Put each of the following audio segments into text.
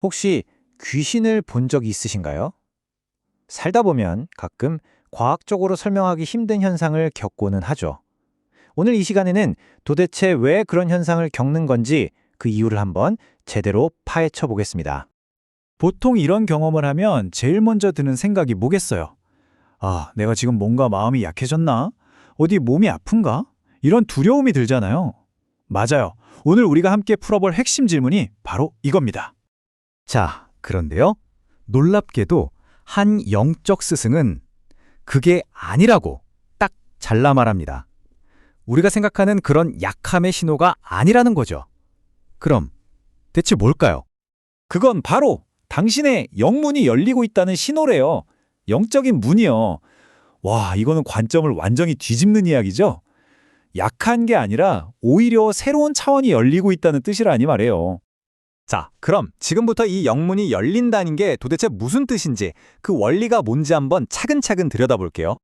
혹시 귀신을 본 적이 있으신가요? 살다 보면 가끔 과학적으로 설명하기 힘든 현상을 겪고는 하죠. 오늘 이 시간에는 도대체 왜 그런 현상을 겪는 건지 그 이유를 한번 제대로 파헤쳐 보겠습니다. 보통 이런 경험을 하면 제일 먼저 드는 생각이 뭐겠어요? 아, 내가 지금 뭔가 마음이 약해졌나? 어디 몸이 아픈가? 이런 두려움이 들잖아요. 맞아요. 오늘 우리가 함께 풀어볼 핵심 질문이 바로 이겁니다. 자, 그런데요. 놀랍게도 한 영적 스승은 그게 아니라고 딱 잘라 말합니다. 우리가 생각하는 그런 약함의 신호가 아니라는 거죠. 그럼 대체 뭘까요? 그건 바로 당신의 영문이 열리고 있다는 신호래요. 영적인 문이요. 와, 이거는 관점을 완전히 뒤집는 이야기죠? 약한 게 아니라 오히려 새로운 차원이 열리고 있다는 뜻이라니 말이에요. 자, 그럼 지금부터 이 영문이 열린다는 게 도대체 무슨 뜻인지 그 원리가 뭔지 한번 차근차근 들여다볼게요.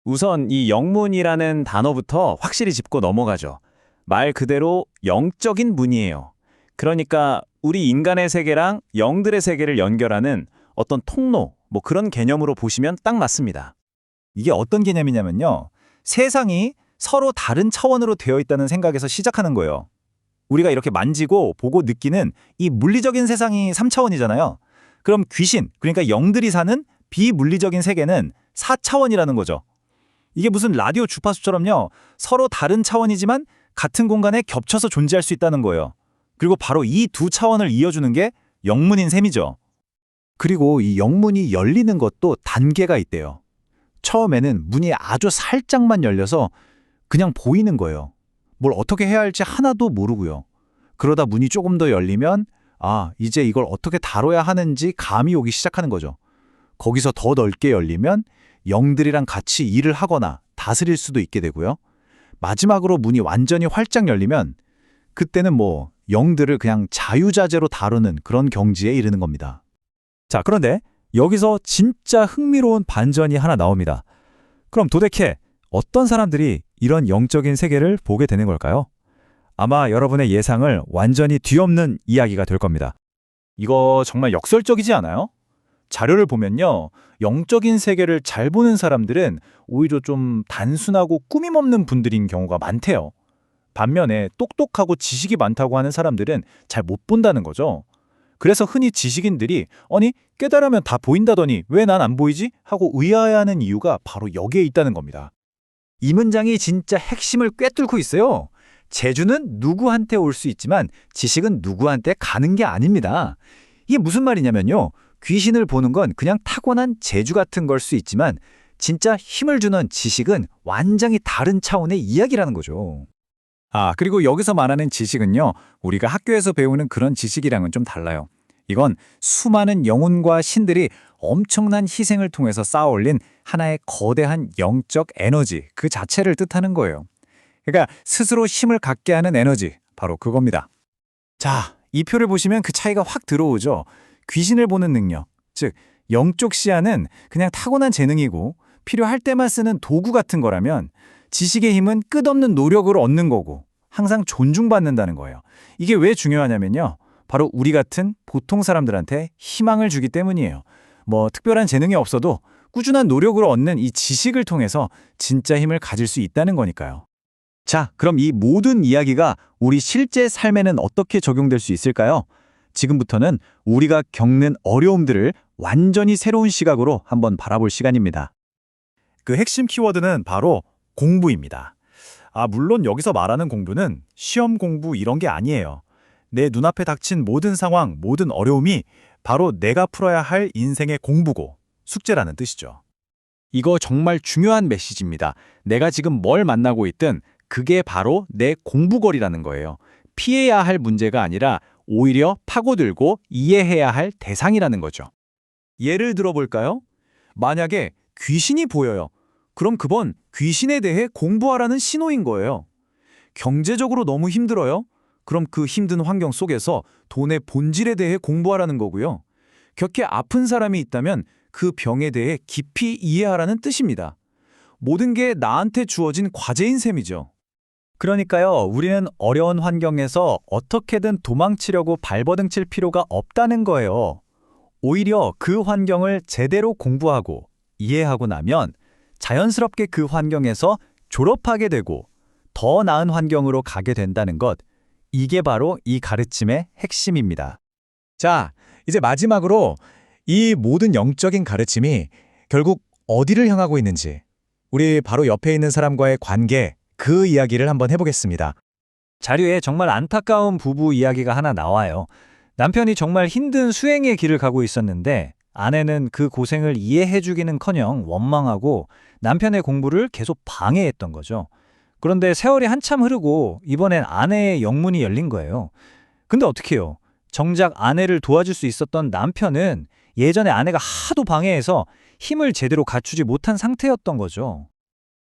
우선 이 영문이라는 단어부터 확실히 짚고 넘어가죠. 말 그대로 영적인 문이에요. 그러니까 우리 인간의 세계랑 영들의 세계를 연결하는 어떤 통로, 뭐 그런 개념으로 보시면 딱 맞습니다. 이게 어떤 개념이냐면요. 세상이 서로 다른 차원으로 되어 있다는 생각에서 시작하는 거예요. 우리가 이렇게 만지고 보고 느끼는 이 물리적인 세상이 3차원이잖아요. 그럼 귀신, 그러니까 영들이 사는 비물리적인 세계는 4차원이라는 거죠. 이게 무슨 라디오 주파수처럼요. 서로 다른 차원이지만 같은 공간에 겹쳐서 존재할 수 있다는 거예요. 그리고 바로 이 두 차원을 이어주는 게 영문인 셈이죠. 그리고 이 영문이 열리는 것도 단계가 있대요. 처음에는 문이 아주 살짝만 열려서 그냥 보이는 거예요. 뭘 어떻게 해야 할지 하나도 모르고요. 그러다 문이 조금 더 열리면 이제 이걸 어떻게 다뤄야 하는지 감이 오기 시작하는 거죠. 거기서 더 넓게 열리면 영들이랑 같이 일을 하거나 다스릴 수도 있게 되고요. 마지막으로 문이 완전히 활짝 열리면 그때는 영들을 그냥 자유자재로 다루는 그런 경지에 이르는 겁니다. 자, 그런데 여기서 진짜 흥미로운 반전이 하나 나옵니다. 그럼 도대체 어떤 사람들이 이런 영적인 세계를 보게 되는 걸까요? 아마 여러분의 예상을 완전히 뒤엎는 이야기가 될 겁니다. 이거 정말 역설적이지 않아요? 자료를 보면요. 영적인 세계를 잘 보는 사람들은 오히려 좀 단순하고 꾸밈 없는 분들인 경우가 많대요. 반면에 똑똑하고 지식이 많다고 하는 사람들은 잘 못 본다는 거죠. 그래서 흔히 지식인들이 아니 깨달으면 다 보인다더니 왜 난 안 보이지? 하고 의아해하는 이유가 바로 여기에 있다는 겁니다. 이 문장이 진짜 핵심을 꿰뚫고 있어요. 재주는 누구한테 올 수 있지만 지식은 누구한테 가는 게 아닙니다. 이게 무슨 말이냐면요. 귀신을 보는 건 그냥 타고난 재주 같은 걸 수 있지만 진짜 힘을 주는 지식은 완전히 다른 차원의 이야기라는 거죠. 그리고 여기서 말하는 지식은요. 우리가 학교에서 배우는 그런 지식이랑은 좀 달라요. 이건 수많은 영혼과 신들이 엄청난 희생을 통해서 쌓아 올린 하나의 거대한 영적 에너지 그 자체를 뜻하는 거예요. 그러니까 스스로 힘을 갖게 하는 에너지, 바로 그겁니다. 자, 이 표를 보시면 그 차이가 확 들어오죠. 귀신을 보는 능력, 즉 영적 시야는 그냥 타고난 재능이고 필요할 때만 쓰는 도구 같은 거라면 지식의 힘은 끝없는 노력으로 얻는 거고 항상 존중받는다는 거예요. 이게 왜 중요하냐면요. 바로 우리 같은 보통 사람들한테 희망을 주기 때문이에요. 특별한 재능이 없어도 꾸준한 노력으로 얻는 이 지식을 통해서 진짜 힘을 가질 수 있다는 거니까요. 자, 그럼 이 모든 이야기가 우리 실제 삶에는 어떻게 적용될 수 있을까요? 지금부터는 우리가 겪는 어려움들을 완전히 새로운 시각으로 한번 바라볼 시간입니다. 그 핵심 키워드는 바로 공부입니다. 물론 여기서 말하는 공부는 시험 공부 이런 게 아니에요. 내 눈앞에 닥친 모든 상황, 모든 어려움이 바로 내가 풀어야 할 인생의 공부고 숙제라는 뜻이죠. 이거 정말 중요한 메시지입니다. 내가 지금 뭘 만나고 있든 그게 바로 내 공부거리라는 거예요. 피해야 할 문제가 아니라 오히려 파고들고 이해해야 할 대상이라는 거죠. 예를 들어볼까요? 만약에 귀신이 보여요. 그럼 그건 귀신에 대해 공부하라는 신호인 거예요. 경제적으로 너무 힘들어요? 그럼 그 힘든 환경 속에서 돈의 본질에 대해 공부하라는 거고요. 격해 아픈 사람이 있다면 그 병에 대해 깊이 이해하라는 뜻입니다. 모든 게 나한테 주어진 과제인 셈이죠. 그러니까요, 우리는 어려운 환경에서 어떻게든 도망치려고 발버둥 칠 필요가 없다는 거예요. 오히려 그 환경을 제대로 공부하고 이해하고 나면 자연스럽게 그 환경에서 졸업하게 되고 더 나은 환경으로 가게 된다는 것, 이게 바로 이 가르침의 핵심입니다. 자, 이제 마지막으로 이 모든 영적인 가르침이 결국 어디를 향하고 있는지, 우리 바로 옆에 있는 사람과의 관계, 그 이야기를 한번 해보겠습니다. 자료에 정말 안타까운 부부 이야기가 하나 나와요. 남편이 정말 힘든 수행의 길을 가고 있었는데 아내는 그 고생을 이해해주기는커녕 원망하고 남편의 공부를 계속 방해했던 거죠. 그런데 세월이 한참 흐르고 이번엔 아내의 영문이 열린 거예요. 근데 어떡해요? 정작 아내를 도와줄 수 있었던 남편은 예전에 아내가 하도 방해해서 힘을 제대로 갖추지 못한 상태였던 거죠.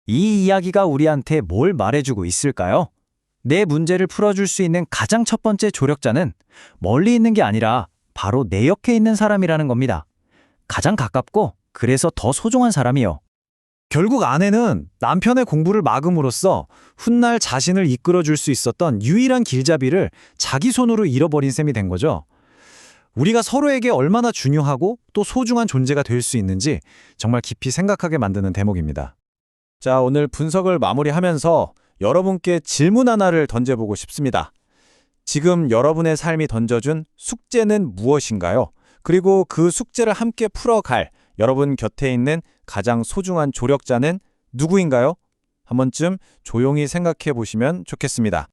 이 이야기가 우리한테 뭘 말해주고 있을까요? 내 문제를 풀어줄 수 있는 가장 첫 번째 조력자는 멀리 있는 게 아니라 바로 내 옆에 있는 사람이라는 겁니다. 가장 가깝고 그래서 더 소중한 사람이요. 결국 아내는 남편의 공부를 막음으로써 훗날 자신을 이끌어줄 수 있었던 유일한 길잡이를 자기 손으로 잃어버린 셈이 된 거죠. 우리가 서로에게 얼마나 중요하고 또 소중한 존재가 될 수 있는지 정말 깊이 생각하게 만드는 대목입니다. 자, 오늘 분석을 마무리하면서 여러분께 질문 하나를 던져보고 싶습니다. 지금 여러분의 삶이 던져준 숙제는 무엇인가요? 그리고 그 숙제를 함께 풀어갈 여러분 곁에 있는 가장 소중한 조력자는 누구인가요? 한 번쯤 조용히 생각해 보시면 좋겠습니다.